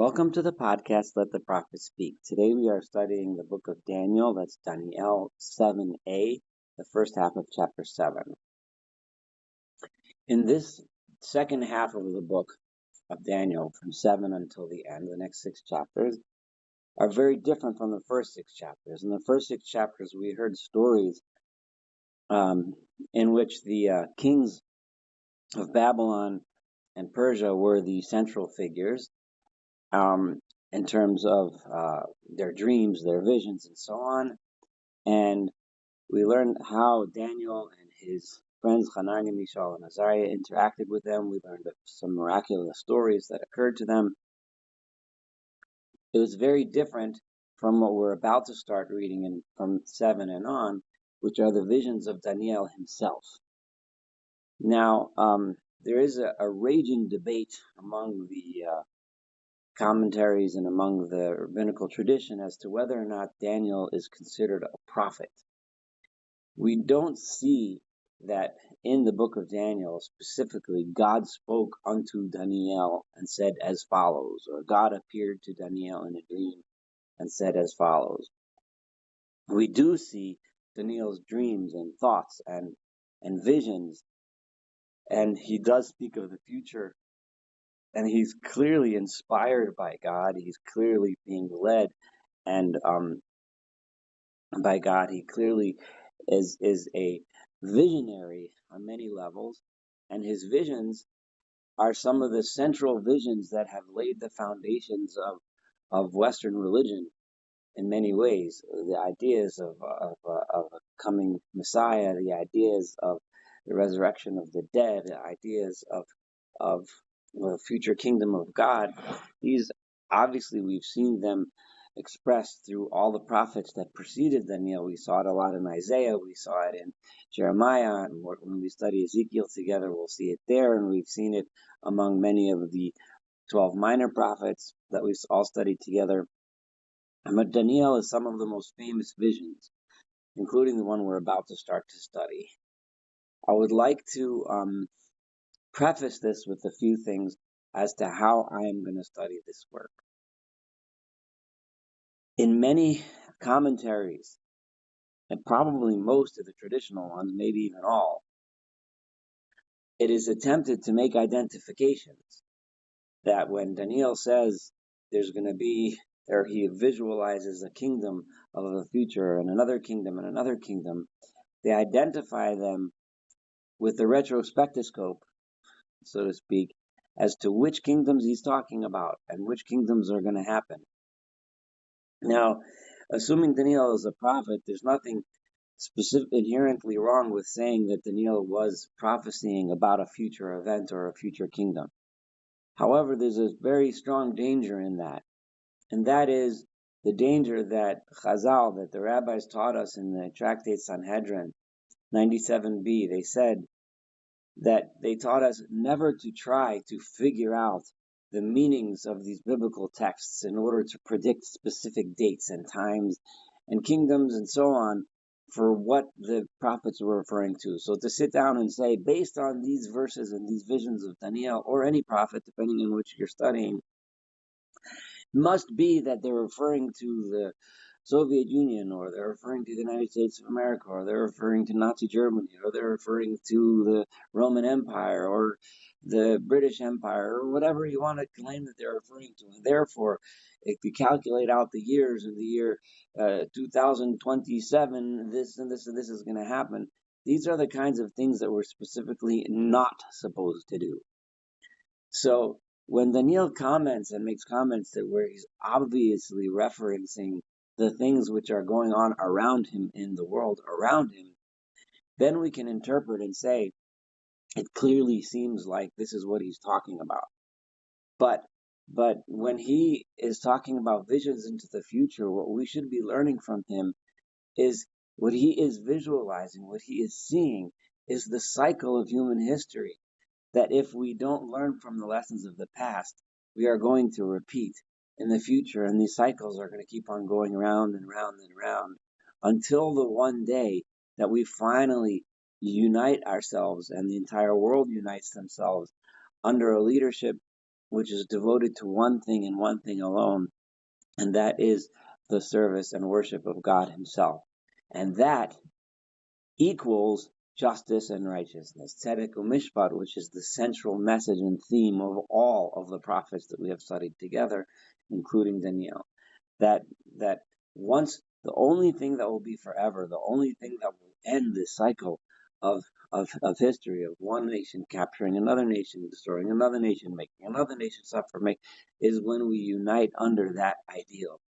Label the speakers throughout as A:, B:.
A: Welcome to the podcast, Let the Prophet Speak. Today we are studying the book of Daniel, that's Daniel 7a, the first half of chapter 7. In this second half of the book of Daniel, from 7 until the end, the next 6 chapters are very different from the first 6 chapters. In the first 6 chapters, we heard stories in which the kings of Babylon and Persia were the central figures. In terms of their dreams, their visions, and so on. And we learned how Daniel and his friends Hananiah, Mishael, and Azariah interacted with them. We learned of some miraculous stories that occurred to them. It was very different from what we're about to start reading from 7 and on, which are the visions of Daniel himself. Now, there is a raging debate among the commentaries and among the rabbinical tradition as to whether or not Daniel is considered a prophet. We don't see that in the book of Daniel specifically God spoke unto Daniel and said as follows, or God appeared to Daniel in a dream and said as follows. We do see Daniel's dreams and thoughts and visions, and he does speak of the future. And he's clearly inspired by God. He's clearly being led, and by God, he clearly is a visionary on many levels. And his visions are some of the central visions that have laid the foundations of Western religion in many ways. The ideas of a coming Messiah, the ideas of the resurrection of the dead, the ideas of the future kingdom of God. These, obviously, we've seen them expressed through all the prophets that preceded Daniel. We saw it a lot in Isaiah, we saw it in Jeremiah, and when we study Ezekiel together, we'll see it there, and we've seen it among many of the 12 minor prophets that we've all studied together. But Daniel is some of the most famous visions, including the one we're about to start to study. I would like to preface this with a few things as to how I am going to study this work. In many commentaries, and probably most of the traditional ones, maybe even all, it is attempted to make identifications that when Daniel says there's going to be, or he visualizes a kingdom of the future and another kingdom and another kingdom, they identify them with the retrospectoscope, so to speak, as to which kingdoms he's talking about and which kingdoms are going to happen. Now, assuming Daniel is a prophet, there's nothing specific inherently wrong with saying that Daniel was prophesying about a future event or a future kingdom. However, there's a very strong danger in that, and that is the danger that Chazal, that the rabbis taught us in the tractate Sanhedrin 97b. They said that they taught us never to try to figure out the meanings of these biblical texts in order to predict specific dates and times and kingdoms and so on for what the prophets were referring to. So to sit down and say, based on these verses and these visions of Daniel or any prophet, depending on which you're studying, must be that they're referring to the Soviet Union, or they're referring to the United States of America, or they're referring to Nazi Germany, or they're referring to the Roman Empire, or the British Empire, or whatever you want to claim that they're referring to. And therefore, if you calculate out the years in the year 2027, this and this and this is going to happen. These are the kinds of things that we're specifically not supposed to do. So when Daniel comments and makes comments that where he's obviously referencing the things which are going on around him in the world around him, then we can interpret and say, it clearly seems like this is what he's talking about. But when he is talking about visions into the future, what we should be learning from him is what he is visualizing, what he is seeing is the cycle of human history, that if we don't learn from the lessons of the past, we are going to repeat in the future, and these cycles are going to keep on going round and round and round until the one day that we finally unite ourselves and the entire world unites themselves under a leadership which is devoted to one thing and one thing alone, and that is the service and worship of God Himself. And that equals justice and righteousness. Tzedek u'mishpat, which is the central message and theme of all of the prophets that we have studied together, including Daniel. That once the only thing that will be forever, the only thing that will end this cycle of history of one nation capturing another nation, destroying another nation, making another nation suffer, is when we unite under that ideal.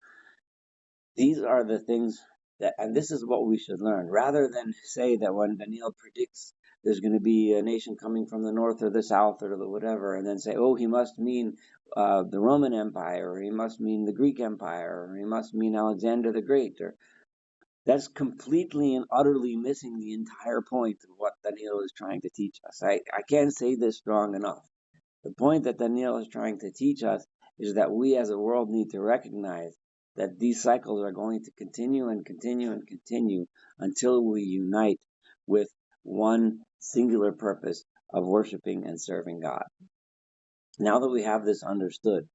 A: These are the things that, and this is what we should learn, rather than say that when Daniel predicts there's going to be a nation coming from the north or the south or the whatever, and then say, oh, he must mean the Roman Empire, or he must mean the Greek Empire, or he must mean Alexander the Great, or that's completely and utterly missing the entire point of what Daniel is trying to teach us. I can't say this strong enough. The point that Daniel is trying to teach us is that we as a world need to recognize that these cycles are going to continue and continue and continue until we unite with one singular purpose of worshiping and serving God. Now that we have this understood,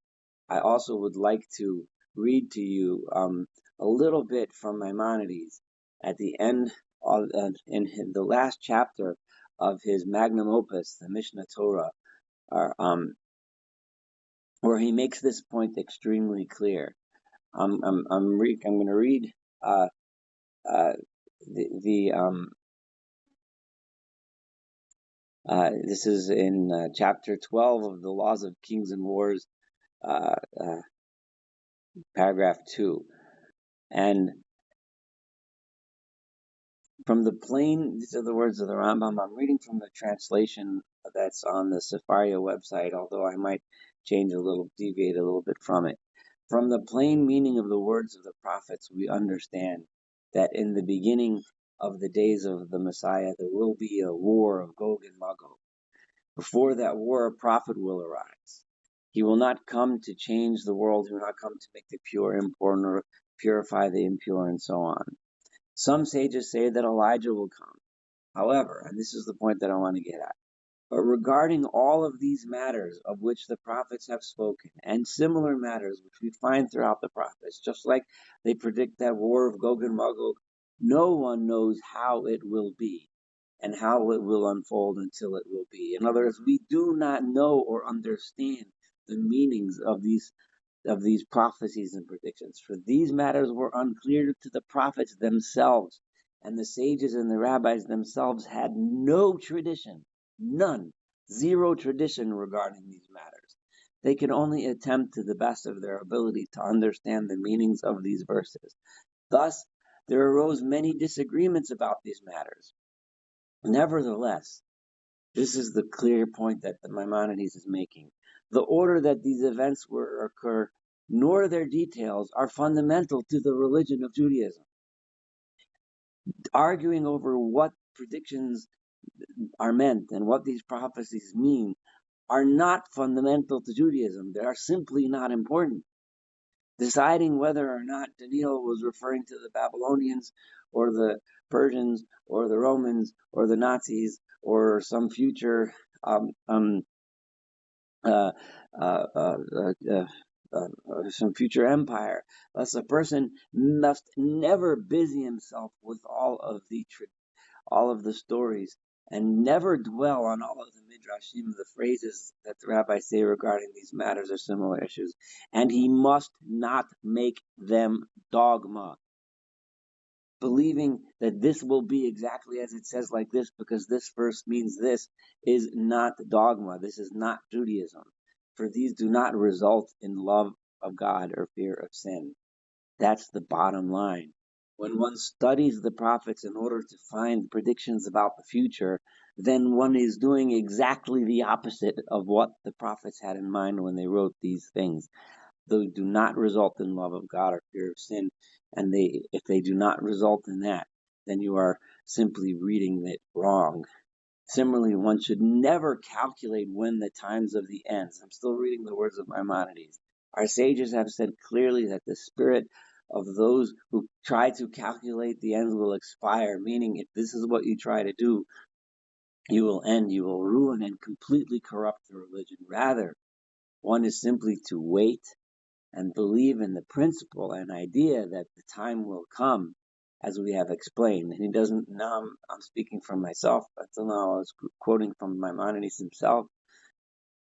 A: I also would like to read to you a little bit from Maimonides at the end of in the last chapter of his magnum opus, the Mishnah Torah, where he makes this point extremely clear. I'm going to read this is in chapter 12 of the Laws of Kings and Wars, paragraph 2, and from the plain, these are the words of the Rambam. I'm reading from the translation that's on the Sefaria website, although I might deviate a little bit from it. From the plain meaning of the words of the prophets, we understand that in the beginning of the days of the Messiah, there will be a war of Gog and Magog. Before that war, a prophet will arise. He will not come to change the world. He will not come to make the pure impure, nor purify the impure, and so on. Some sages say that Elijah will come. However, and this is the point that I want to get at, but regarding all of these matters of which the prophets have spoken, and similar matters which we find throughout the prophets, just like they predict that war of Gog and Magog, no one knows how it will be and how it will unfold until it will be. In other words, we do not know or understand the meanings of these prophecies and predictions. For these matters were unclear to the prophets themselves, and the sages and the rabbis themselves had no tradition, none, zero tradition regarding these matters. They could only attempt to the best of their ability to understand the meanings of these verses. Thus, there arose many disagreements about these matters. Nevertheless, this is the clear point that the Maimonides is making. The order that these events occur, nor their details, are fundamental to the religion of Judaism. Arguing over what predictions are meant and what these prophecies mean are not fundamental to Judaism. They are simply not important. Deciding whether or not Daniel was referring to the Babylonians or the Persians or the Romans or the Nazis or some future some future empire. Thus, a person must never busy himself with all of the stories, and never dwell on all of the midrashim, the phrases that the rabbis say regarding these matters or similar issues. And he must not make them dogma, believing that this will be exactly as it says like this because this verse means this is not dogma. This is not Judaism. For these do not result in love of God or fear of sin. That's the bottom line. When one studies the prophets in order to find predictions about the future, then one is doing exactly the opposite of what the prophets had in mind when they wrote these things. They do not result in love of God or fear of sin, and if they do not result in that, then you are simply reading it wrong. Similarly, one should never calculate when the times of the ends. I'm still reading the words of Maimonides. Our sages have said clearly that the spirit of those who try to calculate the ends will expire, meaning if this is what you try to do, you will ruin and completely corrupt the religion. Rather, One is simply to wait and believe in the principle and idea that the time will come, as we have explained. And he doesn't, now I'm speaking from myself. Until now I was quoting from Maimonides himself.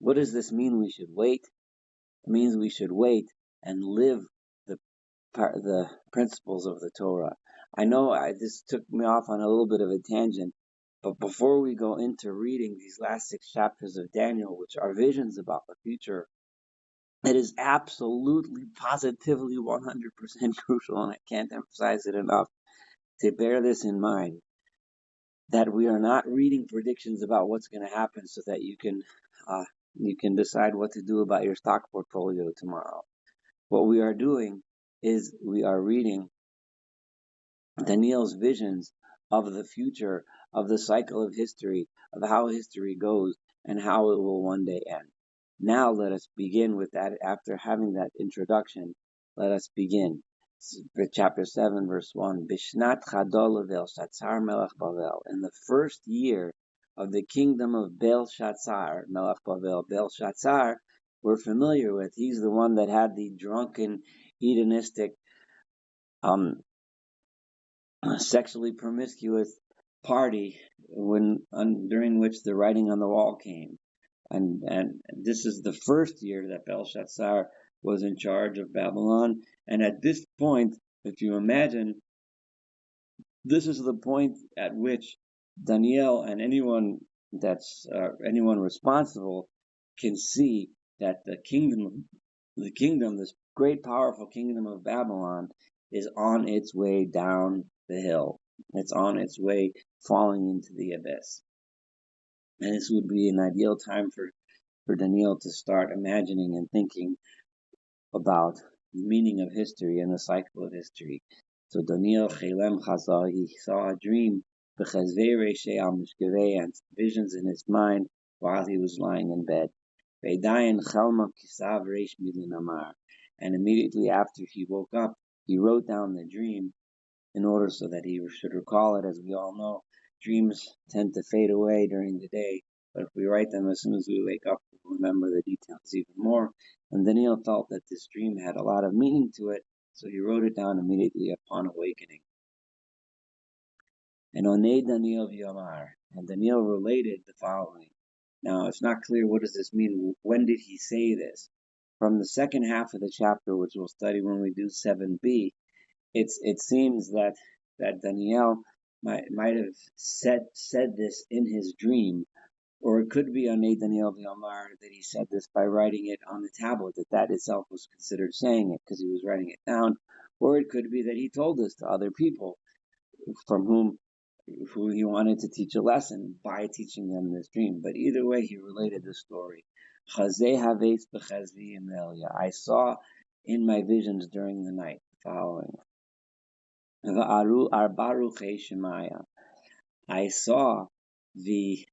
A: What does this mean we should wait? It means we should wait and live the the principles of the Torah. I know this took me off on a little bit of a tangent, but before we go into reading these last 6 chapters of Daniel, which are visions about the future, it is absolutely, positively, 100% crucial, and I can't emphasize it enough, to bear this in mind, that we are not reading predictions about what's going to happen so that you can decide what to do about your stock portfolio tomorrow. What we are doing is we are reading Daniel's visions of the future, of the cycle of history, of how history goes, and how it will one day end. Now let us begin with that. After having that introduction, let us begin. Chapter 7, verse 1. Bishnat Chadol Belshazzar Melech Bavel. In the first year of the kingdom of Belshazzar Melech Bavel. Belshazzar, we're familiar with. He's the one that had the drunken, hedonistic, sexually promiscuous party during which the writing on the wall came. And this is the first year that Belshazzar was in charge of Babylon. And at this point, if you imagine, this is the point at which Daniel and anyone responsible can see that the kingdom, this great powerful kingdom of Babylon, is on its way down the hill. It's on its way falling into the abyss. And this would be an ideal time for Daniel to start imagining and thinking about the meaning of history and the cycle of history. So Daniel Chelem Chazal, he saw a dream, and visions in his mind while he was lying in bed. And immediately after he woke up, he wrote down the dream in order so that he should recall it. As we all know, dreams tend to fade away during the day, but if we write them as soon as we wake up, we'll remember the details even more. And Daniel felt that this dream had a lot of meaning to it, so he wrote it down immediately upon awakening. And Onei Daniel V'Yomar, and Daniel related the following. Now, it's not clear what does this mean. When did he say this? From the second half of the chapter, which we'll study when we do 7b, it seems that Daniel might have said this in his dream, or it could be on Daniel V'Yomar that he said this by writing it on the tablet, that itself was considered saying it because he was writing it down, or it could be that he told this to other people who he wanted to teach a lesson by teaching them this dream. But either way, he related the story. I saw in my visions during the night the following. I saw the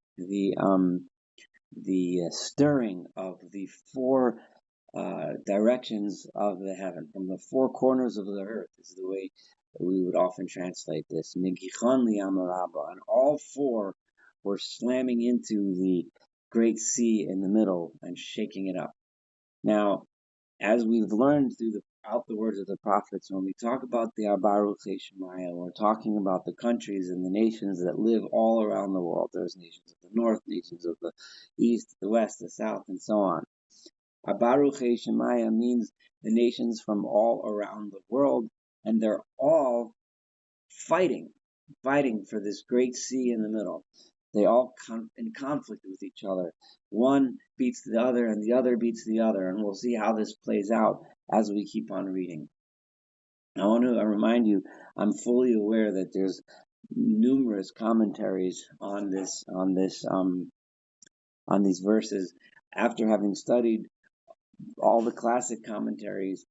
A: stirring of the 4 directions of the heaven, from the 4 corners of the earth, is the way that we would often translate this. And all 4 were slamming into the great sea in the middle and shaking it up. Now, as we've learned throughout the words of the prophets, when we talk about the Baruch Shemaya, we're talking about the countries and the nations that live all around the world. There's nations of the north, nations of the east, the west, the south, and so on. Baruch Shemaya means the nations from all around the world, and they're all fighting for this great sea in the middle. They all come in conflict with each other. One beats the other, and the other beats the other, and we'll see how this plays out as we keep on reading. I want to remind you, I'm fully aware that there's numerous commentaries on these verses. After having studied all the classic commentaries,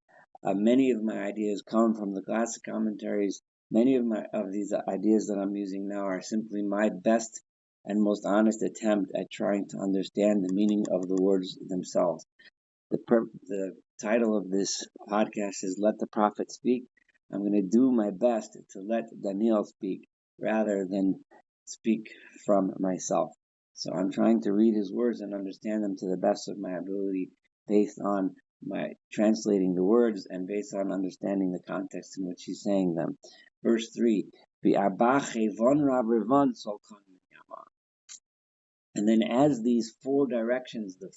A: many of my ideas come from the classic commentaries. Many of these ideas that I'm using now are simply my best and most honest attempt at trying to understand the meaning of the words themselves. The title of this podcast is Let the Prophet Speak. I'm going to do my best to let Daniel speak rather than speak from myself. So I'm trying to read his words and understand them to the best of my ability. based on my translating the words and based on understanding the context in which he's saying them. Verse 3, and then as these four directions, the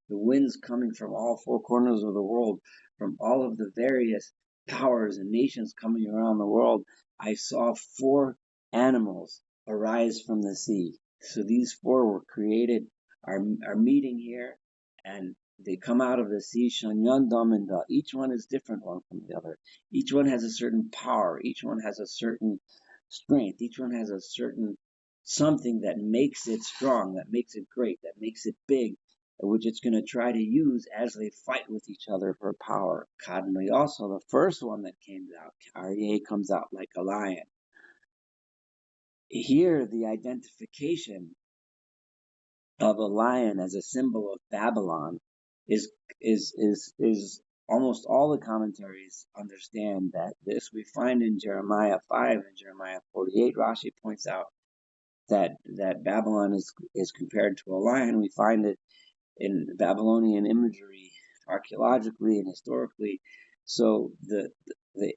A: winds coming from all four corners of the world, from all of the various powers and nations coming around the world, I saw four animals arise from the sea. So these four were created, are meeting here, and they come out of the sea. Shanyan Daminda. Each one is different one from the other. Each one has a certain power. Each one has a certain strength. Each one has a certain something that makes it strong, that makes it great, that makes it big, which it's going to try to use as they fight with each other for power. Kadmoi also, the first one that came out, Aryeh comes out like a lion. Here, the identification of a lion as a symbol of Babylon is almost all the commentaries understand that this we find in Jeremiah 5 and Jeremiah 48. Rashi points out that Babylon is compared to a lion. We find it in Babylonian imagery, archaeologically and historically. So the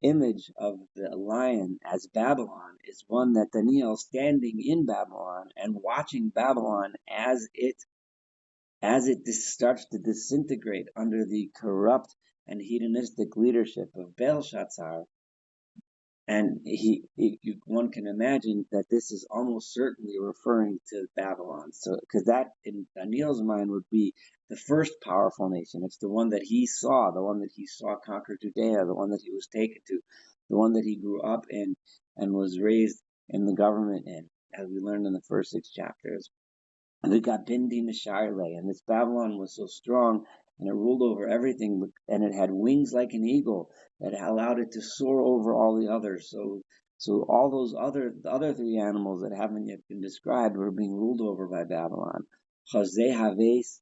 A: image of the lion as Babylon is one that Daniel standing in Babylon and watching Babylon as it starts to disintegrate under the corrupt and hedonistic leadership of Belshazzar. And one can imagine that this is almost certainly referring to Babylon. So, because that in Daniel's mind would be the first powerful nation. It's the one that he saw conquer Judea, the one that he was taken to, the one that he grew up in and was raised in the government in, as we learned in the first 6 chapters. And it got Bindi Mishaile, and this Babylon was so strong, and it ruled over everything, and it had wings like an eagle that allowed it to soar over all the others. So all those the other 3 animals that haven't yet been described were being ruled over by Babylon. Chazeh Haves,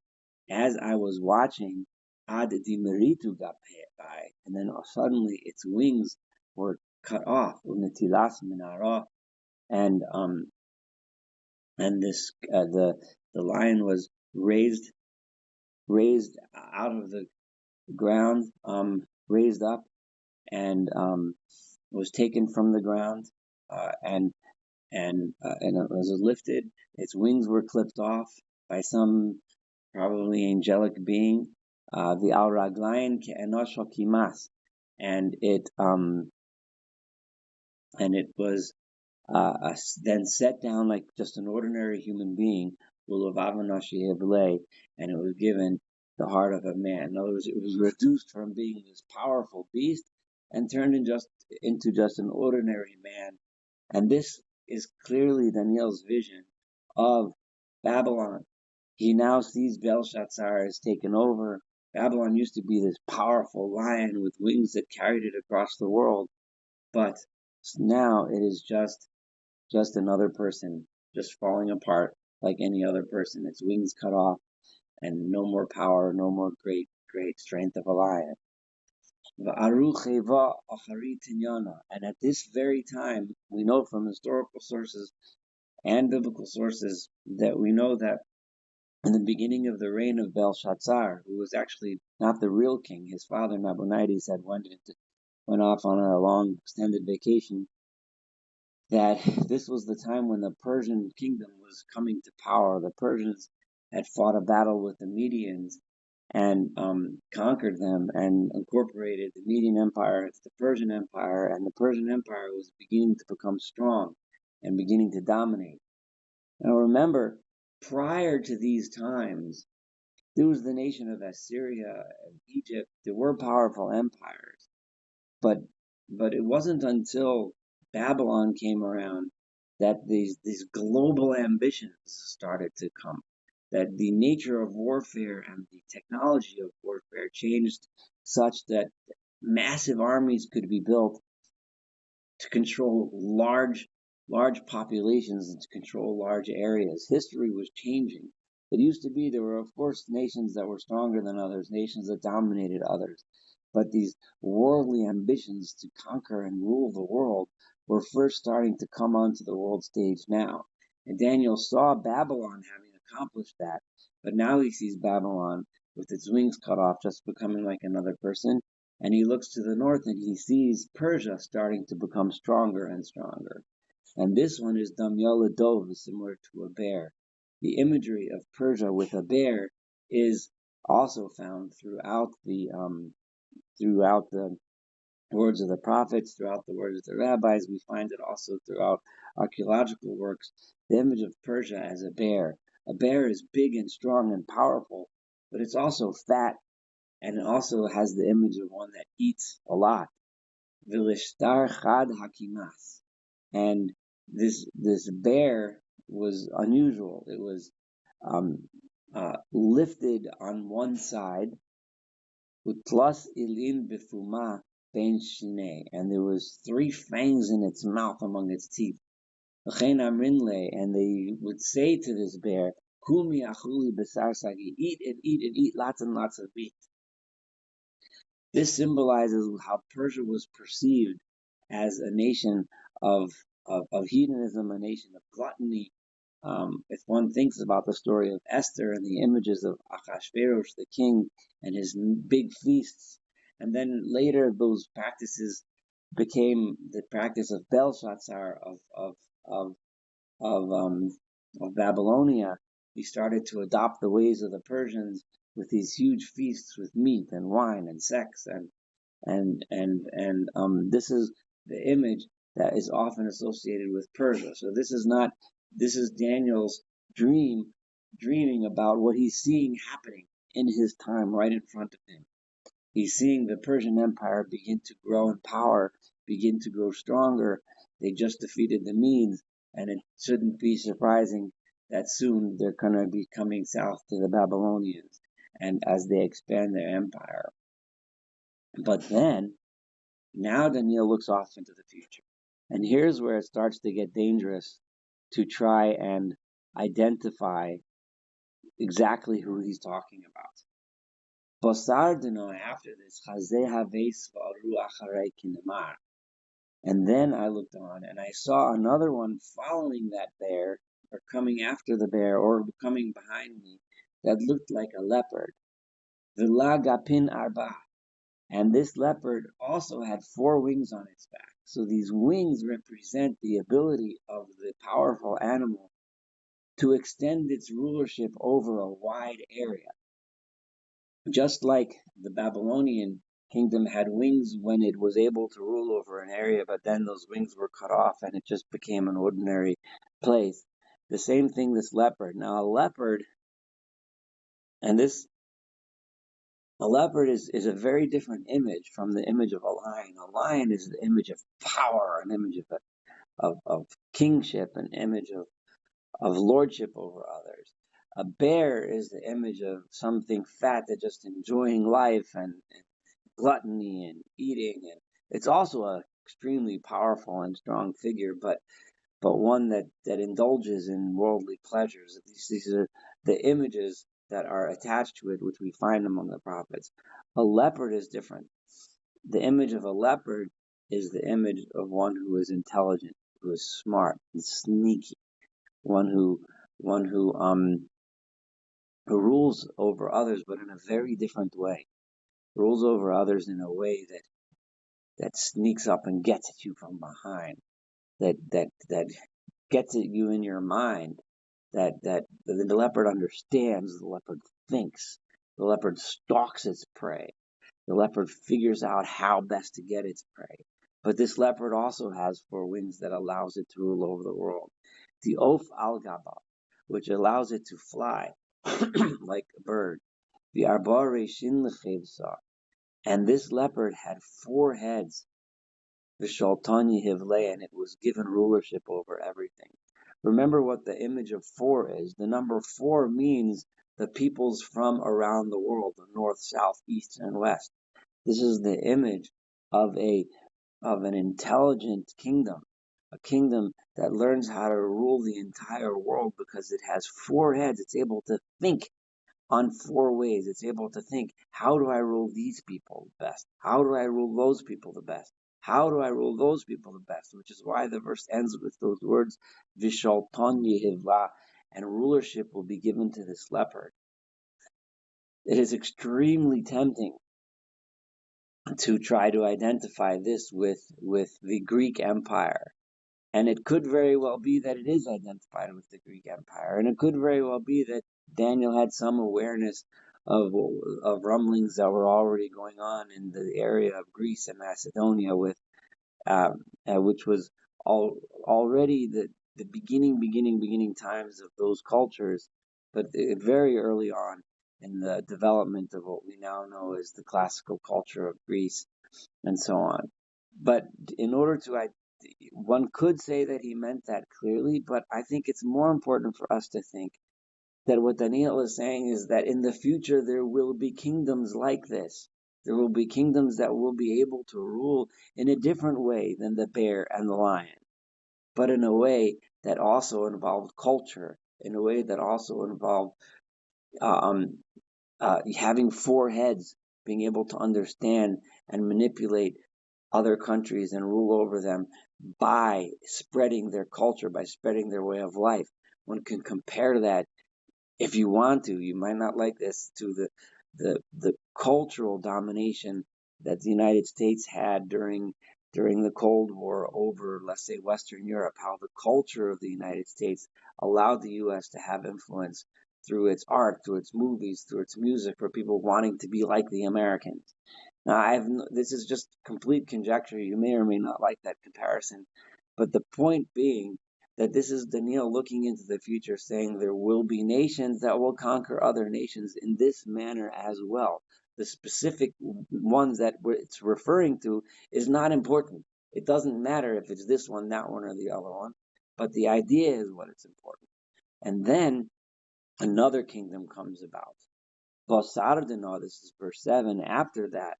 A: as I was watching, Ad Dimeritu Gapai, and then suddenly its wings were cut off, Unetilas Minara, and this the lion was raised out of the ground, raised up, and was taken from the ground, and it was lifted. Its wings were clipped off by some probably angelic being. The al raglayin ke'enosh kimas, and it was then set down like just an ordinary human being, and it was given the heart of a man. In other words, it was reduced from being this powerful beast and turned into just an ordinary man. And this is clearly Daniel's vision of Babylon. He now sees Belshazzar has taken over. Babylon used to be this powerful lion with wings that carried it across the world, but now it is just another person, just falling apart like any other person. Its wings cut off, and no more power, no more great strength of a lion. And at this very time, we know from historical sources and biblical sources that we know that in the beginning of the reign of Belshazzar, who was actually not the real king, his father Nabonidus had went off on a long extended vacation, that this was the time when the Persian kingdom was coming to power. The Persians had fought a battle with the Medians and conquered them and incorporated the Median Empire into the Persian Empire, and the Persian Empire was beginning to become strong and beginning to dominate. Now remember, prior to these times, there was the nation of Assyria and Egypt. There were powerful empires, but it wasn't until Babylon came around that these global ambitions started to come, that the nature of warfare and the technology of warfare changed such that massive armies could be built to control large populations and to control large areas. History was changing. It used to be there were, of course, nations that were stronger than others, nations that dominated others. But these worldly ambitions to conquer and rule the world were first starting to come onto the world stage now. And Daniel saw Babylon having accomplished that, but now he sees Babylon with its wings cut off, just becoming like another person. And he looks to the north and he sees Persia starting to become stronger and stronger. And this one is Damyala Dove, similar to a bear. The imagery of Persia with a bear is also found throughout the words of the prophets, throughout the words of the rabbis. We find it also throughout archaeological works. The image of Persia as a bear. A bear is big and strong and powerful, but it's also fat, and it also has the image of one that eats a lot. Vilishtar chad hakimas. And this bear was unusual. It was lifted on one side, utlas ilin bifuma ben shine, and there was three fangs in its mouth among its teeth. And they would say to this bear, Kumi achuli besar sagi, eat and eat and eat lots and lots of meat. This symbolizes how Persia was perceived as a nation of hedonism, a nation of gluttony. If one thinks about the story of Esther and the images of Achashverosh, the king, and his big feasts, and then later those practices became the practice of Belshazzar of of um, of Babylonia. He started to adopt the ways of the Persians with these huge feasts with meat and wine and sex and this is the image that is often associated with Persia. So this is Daniel's dreaming about what he's seeing happening in his time right in front of him. He's seeing the Persian Empire begin to grow in power, begin to grow stronger. They just defeated the Medes, and it shouldn't be surprising that soon they're going to be coming south to the Babylonians, and as they expand their empire. But then, now Daniel looks off into the future. And here's where it starts to get dangerous to try and identify exactly who he's talking about. After this, and then I looked on and I saw another one following that bear, or coming after the bear, or coming behind me, that looked like a leopard. Vilagapin arba. And this leopard also had four wings on its back. So these wings represent the ability of the powerful animal to extend its rulership over a wide area. Just like the Babylonian kingdom had wings when it was able to rule over an area, but then those wings were cut off and it just became an ordinary place. The same thing, this leopard. Now, a leopard is a very different image from the image of a lion. A lion is the image of power, an image of kingship, an image of lordship over others. A bear is the image of something fat that just enjoying life and gluttony and eating, and it's also an extremely powerful and strong figure, but one that indulges in worldly pleasures. These are the images that are attached to it, which we find among the prophets. A leopard is different. The image of a leopard is the image of one who is intelligent, who is smart and sneaky, one who rules over others, but in a very different way. Rules over others in a way that sneaks up and gets at you from behind, that gets at you in your mind, that the leopard understands, the leopard thinks, the leopard stalks its prey, the leopard figures out how best to get its prey. But this leopard also has four wings that allows it to rule over the world. The Oaf al Gaba, which allows it to fly like a bird. The Arbore Shin Lechevsa, and this leopard had four heads, Vishaltanya Hivle, and it was given rulership over everything. Remember what the image of four is. The number four means the peoples from around the world, the north, south, east, and west. This is the image of an intelligent kingdom, a kingdom that learns how to rule the entire world because it has four heads. It's able to think on four ways. It's able to think, how do I rule these people the best? How do I rule those people the best? How do I rule those people the best? Which is why the verse ends with those words, Vishalton Yehivla, and rulership will be given to this leopard. It is extremely tempting to try to identify this with the Greek Empire. And it could very well be that it is identified with the Greek Empire. And it could very well be that Daniel had some awareness of rumblings that were already going on in the area of Greece and Macedonia, which was already the beginning times of those cultures, but very early on in the development of what we now know as the classical culture of Greece and so on. But in order to, one could say that he meant that clearly, but I think it's more important for us to think that what Daniel is saying is that in the future there will be kingdoms like this. There will be kingdoms that will be able to rule in a different way than the bear and the lion, but in a way that also involved culture, in a way that also involved um, having four heads, being able to understand and manipulate other countries and rule over them by spreading their culture, by spreading their way of life. One can compare that, if you want to. You might not like this, to the cultural domination that the United States had during the Cold War over, let's say, Western Europe. How the culture of the United States allowed the U.S. to have influence through its art, through its movies, through its music, for people wanting to be like the Americans. Now, this is just complete conjecture. You may or may not like that comparison, but the point being that this is Daniel looking into the future, saying there will be nations that will conquer other nations in this manner as well. The specific ones that it's referring to is not important. It doesn't matter if it's this one, that one, or the other one, but the idea is what is important. And then another kingdom comes about. Basardino, this is verse 7. After that,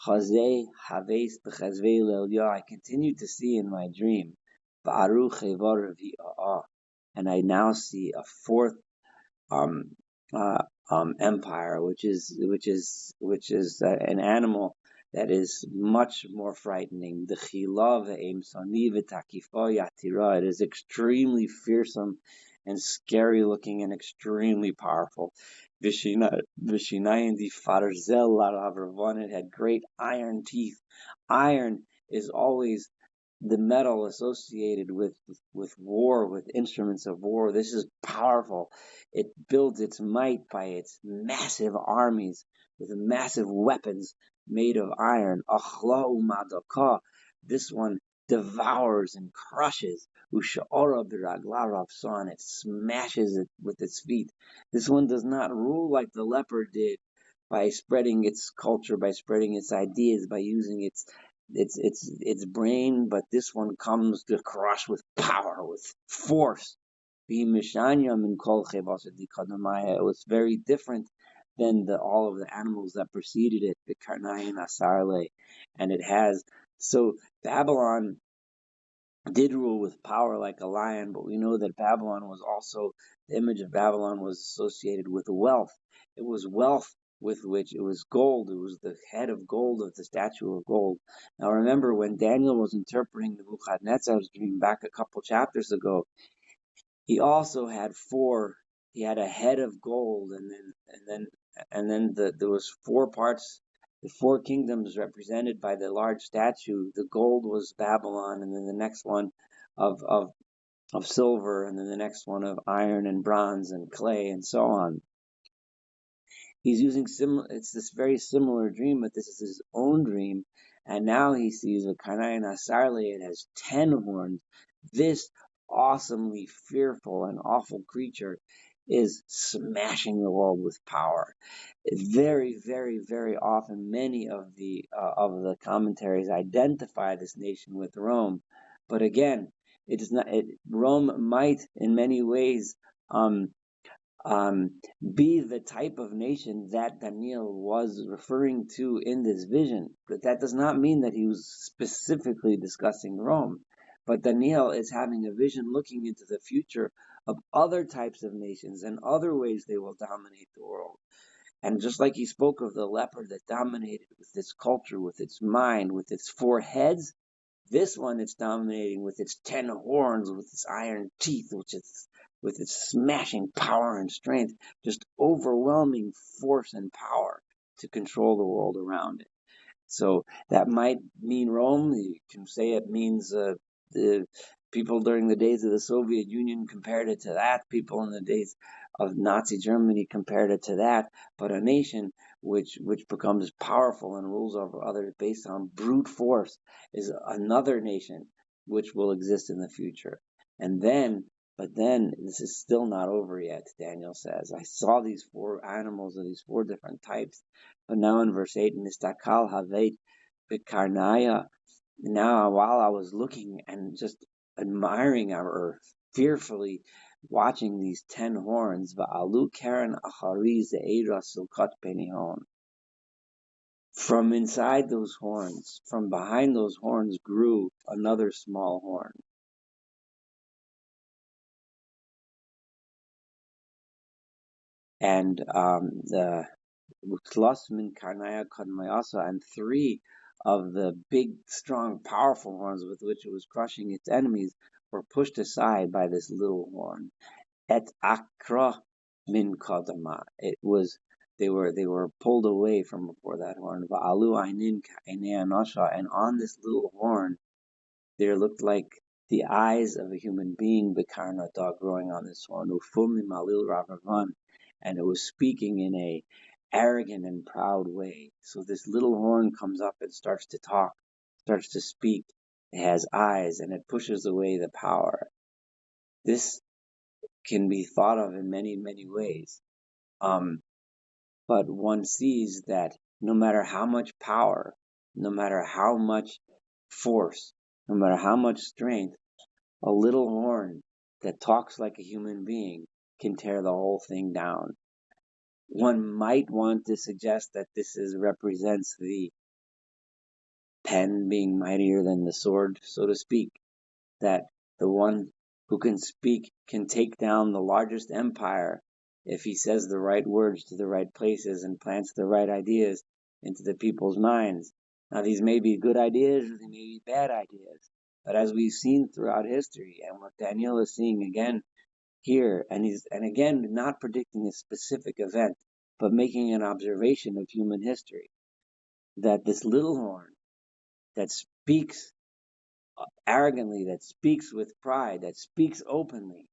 A: I continued to see in my dream, and I now see a fourth um, empire, which is an animal that is much more frightening. It is extremely fearsome and scary looking and extremely powerful. It had great iron teeth. Iron is always the metal associated with war, with instruments of war. This is powerful. It builds its might by its massive armies with massive weapons made of iron. This one devours and crushes. And it smashes it with its feet. This one does not rule like the leopard did, by spreading its culture, by spreading its ideas, by using its brain, but this one comes to crush with power, with force. It was very different than all of the animals that preceded it, the Karnaim Asarle, and it has. So Babylon did rule with power like a lion, but we know that Babylon was also, the image of Babylon was associated with wealth. It was wealth with which, it was gold. It was the head of gold of the statue of gold. Now remember, when Daniel was interpreting Nebuchadnezzar's dream back a couple chapters ago, he also had he had a head of gold, and then there was four parts, the four kingdoms represented by the large statue. The gold was Babylon, and then the next one of silver, and then the next one of iron and bronze and clay and so on. He's using it's this very similar dream, but this is his own dream, and now he sees a Kanayan Asarle. It has 10 horns. This awesomely fearful and awful creature is smashing the world with power. Very, very, very often, many of the commentaries identify this nation with Rome, but again, it is not. Rome might, in many ways, be the type of nation that Daniel was referring to in this vision. But that does not mean that he was specifically discussing Rome. But Daniel is having a vision looking into the future of other types of nations and other ways they will dominate the world. And just like he spoke of the leopard that dominated with its culture, with its mind, with its four heads, this one it's dominating with its 10 horns, with its iron teeth, which is with its smashing power and strength, just overwhelming force and power to control the world around it. So that might mean Rome. You can say it means the people during the days of the Soviet Union compared it to that. People in the days of Nazi Germany compared it to that. But a nation which becomes powerful and rules over others based on brute force is another nation which will exist in the future. And then, but then this is still not over yet, Daniel says. I saw these four animals of these four different types. But now in verse 8, Nistakal Haveit Bikarnaya. Now, while I was looking and just admiring or fearfully watching these 10 horns, Va'alu Karen Achari Ze'era Silkat Penihon. From inside those horns, from behind those horns grew another small horn. And the Utlasmin Karnaya Kadmayasa, and 3 of the big, strong, powerful horns with which it was crushing its enemies were pushed aside by this little horn. Et Akra Min Kadama. They were pulled away from before that horn. Va'alu Ainin Ka'inei Anasha, and on this little horn there looked like the eyes of a human being, Bekarna dog growing on this horn, Ufumi Malil Ravavan, and it was speaking in a arrogant and proud way. So this little horn comes up and starts to talk, starts to speak. It has eyes and it pushes away the power. This can be thought of in many, many ways. But one sees that no matter how much power, no matter how much force, no matter how much strength, a little horn that talks like a human being can tear the whole thing down. One might want to suggest that this represents the pen being mightier than the sword, so to speak, that the one who can speak can take down the largest empire if he says the right words to the right places and plants the right ideas into the people's minds. Now, these may be good ideas or they may be bad ideas, but as we've seen throughout history, and what Daniel is seeing again here, and again not predicting a specific event, but making an observation of human history, that this little horn that speaks arrogantly, that speaks with pride, that speaks openly,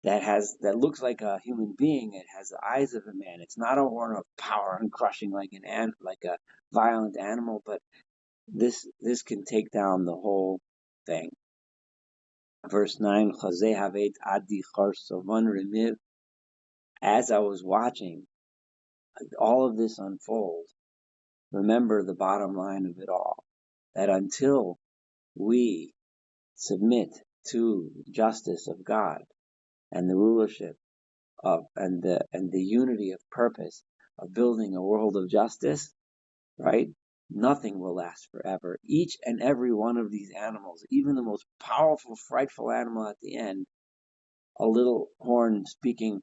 A: that looks like a human being, it has the eyes of a man. It's not a horn of power and crushing like a violent animal, but this can take down the whole thing. Verse 9, Chazeh Havet Adi Charsovan Remiv. As I was watching all of this unfold, remember the bottom line of it all, that until we submit to the justice of God and the rulership of and the unity of purpose of building a world of justice, right? Nothing will last forever. Each and every one of these animals, even the most powerful, frightful animal at the end, a little horn speaking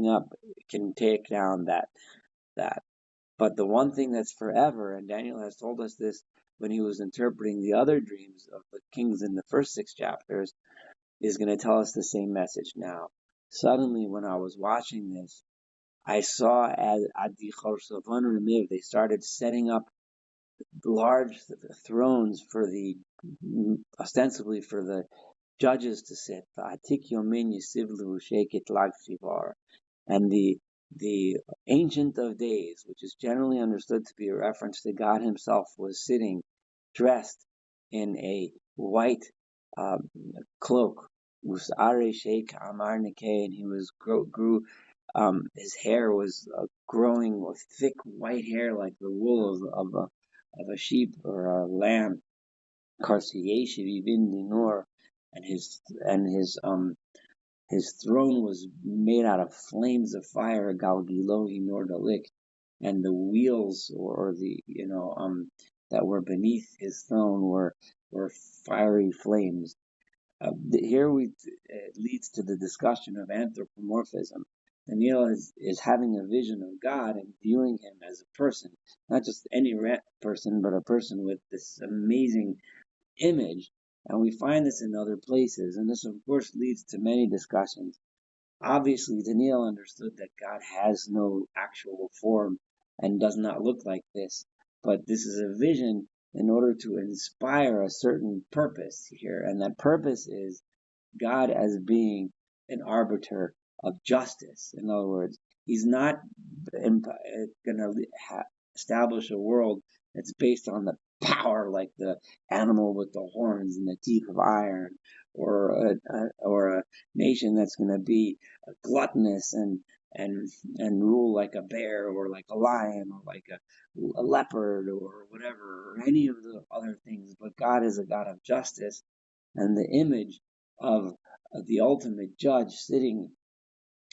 A: up can take down that. But the one thing that's forever, and Daniel has told us this when he was interpreting the other dreams of the kings in the first 6 chapters, is going to tell us the same message now. Suddenly, when I was watching this, I saw as Adi Chorsovan Remiv, they started setting up large thrones for ostensibly for the judges to sit. And the Ancient of Days, which is generally understood to be a reference to God himself, was sitting dressed in a white cloak. And he was his hair was growing with thick white hair like the wool of a sheep or a lamb. And his throne was made out of flames of fire, Galgilohi Nordalik, and the wheels that were beneath his throne were fiery flames. Here leads to the discussion of anthropomorphism. Daniel is having a vision of God and viewing him as a person, not just any person, but a person with this amazing image And we find this in other places, and this of course leads to many discussions. Obviously, Daniel understood that God has no actual form and does not look like this, but this is a vision in order to inspire a certain purpose here, and that purpose is God as being an arbiter of justice. In other words, he's not going to establish a world that's based on the power, like the animal with the horns and the teeth of iron, or a nation that's going to be gluttonous and rule like a bear or like a lion or like a leopard or whatever, or any of the other things. But God is a God of justice, and the image of the ultimate judge sitting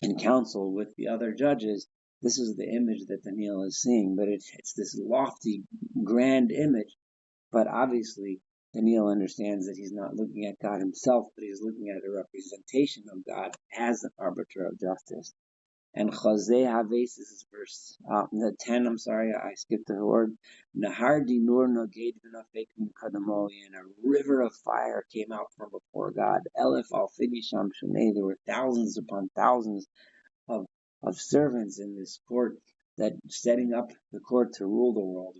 A: in council with the other judges, this is the image that Daniel is seeing. But it's this lofty, grand image. But obviously, Daniel understands that he's not looking at God himself, but he's looking at a representation of God as an arbiter of justice. And Chazé Haves is verse 10. I'm sorry, I skipped the word. Nahar Dinur Noged V'Nafek Kadamoli, and a river of fire came out from before God. Elef Alfini Sham Shunei. There were thousands upon thousands of servants in this court that setting up the court to rule the world.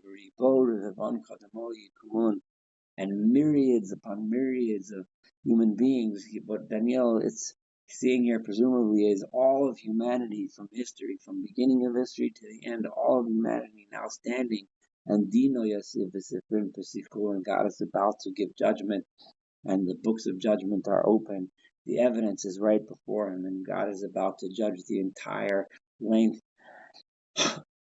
A: And myriads upon myriads of human beings. What Daniel is seeing here, presumably, is all of humanity from history, from beginning of history to the end, all of humanity now standing. And Dino Yasif V'Sifrim Pesifur, and God is about to give judgment, and the books of judgment are open. The evidence is right before him, and God is about to judge the entire length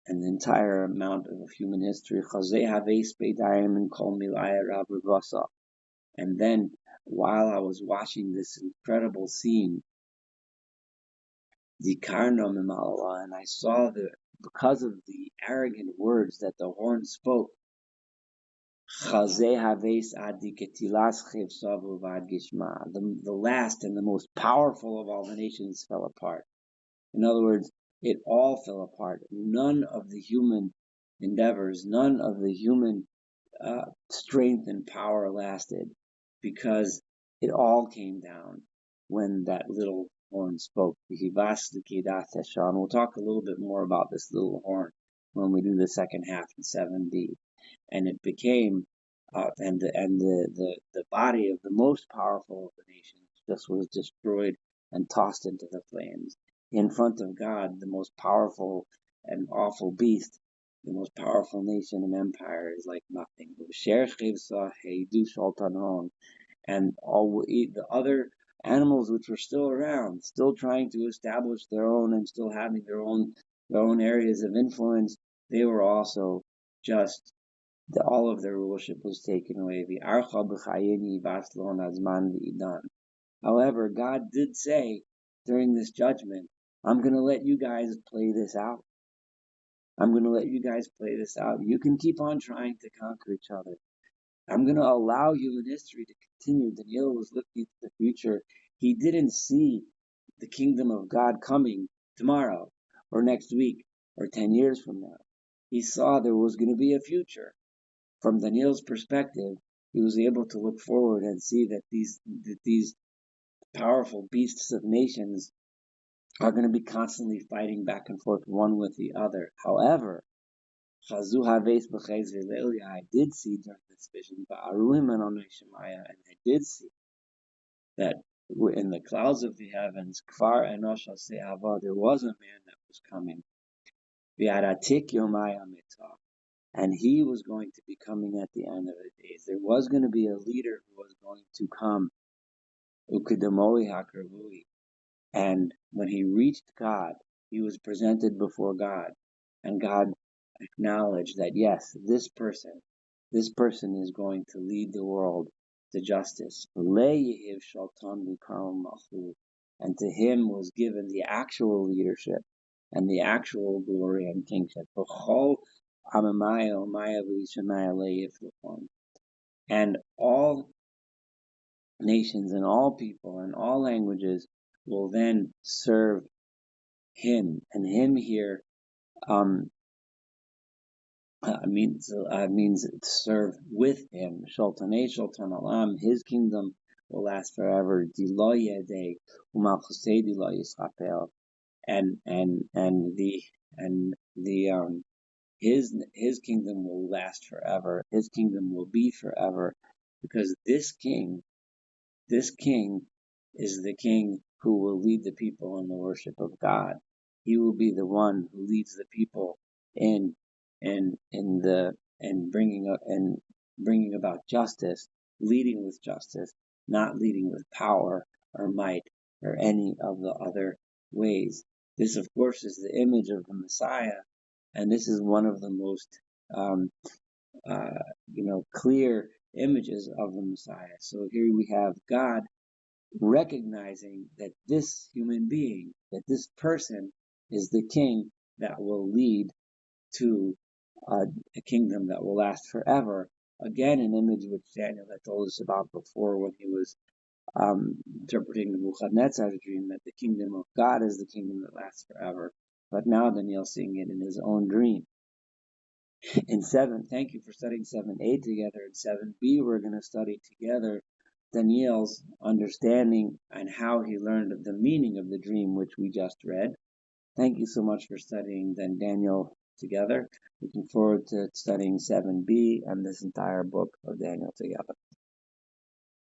A: and the entire amount of human history. And then, while I was watching this incredible scene, and I saw that because of the arrogant words that the horn spoke, the last and the most powerful of all the nations fell apart. In other words, it all fell apart. None of the human endeavors, none of the human strength and power lasted, because it all came down when that little horn spoke. We'll talk a little bit more about this little horn when we do the second half in 7b. And it became, and the body of the most powerful of the nations just was destroyed and tossed into the flames. In front of God, the most powerful and awful beast, the most powerful nation and empire, is like nothing. And all the other animals which were still around, still trying to establish their own and still having their own areas of influence, they were also just, all of their rulership was taken away. However, God did say during this judgment, I'm going to let you guys play this out. I'm going to let you guys play this out. You can keep on trying to conquer each other. I'm going to allow human history to continue. Daniel was looking to the future. He didn't see the kingdom of God coming tomorrow or next week or 10 years from now. He saw there was going to be a future. From Daniel's perspective, he was able to look forward and see that these powerful beasts of nations are going to be constantly fighting back and forth one with the other. However, I did see during this vision, and I did see that in the clouds of the heavens, there was a man that was coming. And he was going to be coming at the end of the days. There was going to be a leader who was going to come. And when he reached God, he was presented before God, and God acknowledged that yes, this person is going to lead the world to justice. And to him was given the actual leadership and the actual glory and kingship. And all nations and all people and all languages will then serve him. And him here means serve with him. Sholtanei Sholtan Olam, his kingdom will last forever. Dilo Yedei Umalchusei Dilo Yisrapel, and the his kingdom will last forever. His kingdom will be forever, because this king is the king who will lead the people in the worship of God. He will be the one who leads the people in and bringing about justice, leading with justice, not leading with power or might or any of the other ways. This, of course, is the image of the Messiah, and this is one of the most um, clear images of the Messiah. So here we have God recognizing that this human being, that this person is the king that will lead to a kingdom that will last forever. Again, an image which Daniel had told us about before when he was interpreting the Nebuchadnezzar's dream, that the kingdom of God is the kingdom that lasts forever. But now Daniel's seeing it in his own dream. In 7, thank you for studying 7a together. In 7b, we're going to study together Daniel's understanding and how he learned the meaning of the dream which we just read. Thank you so much for studying then Daniel together. Looking forward to studying 7b and this entire book of Daniel together.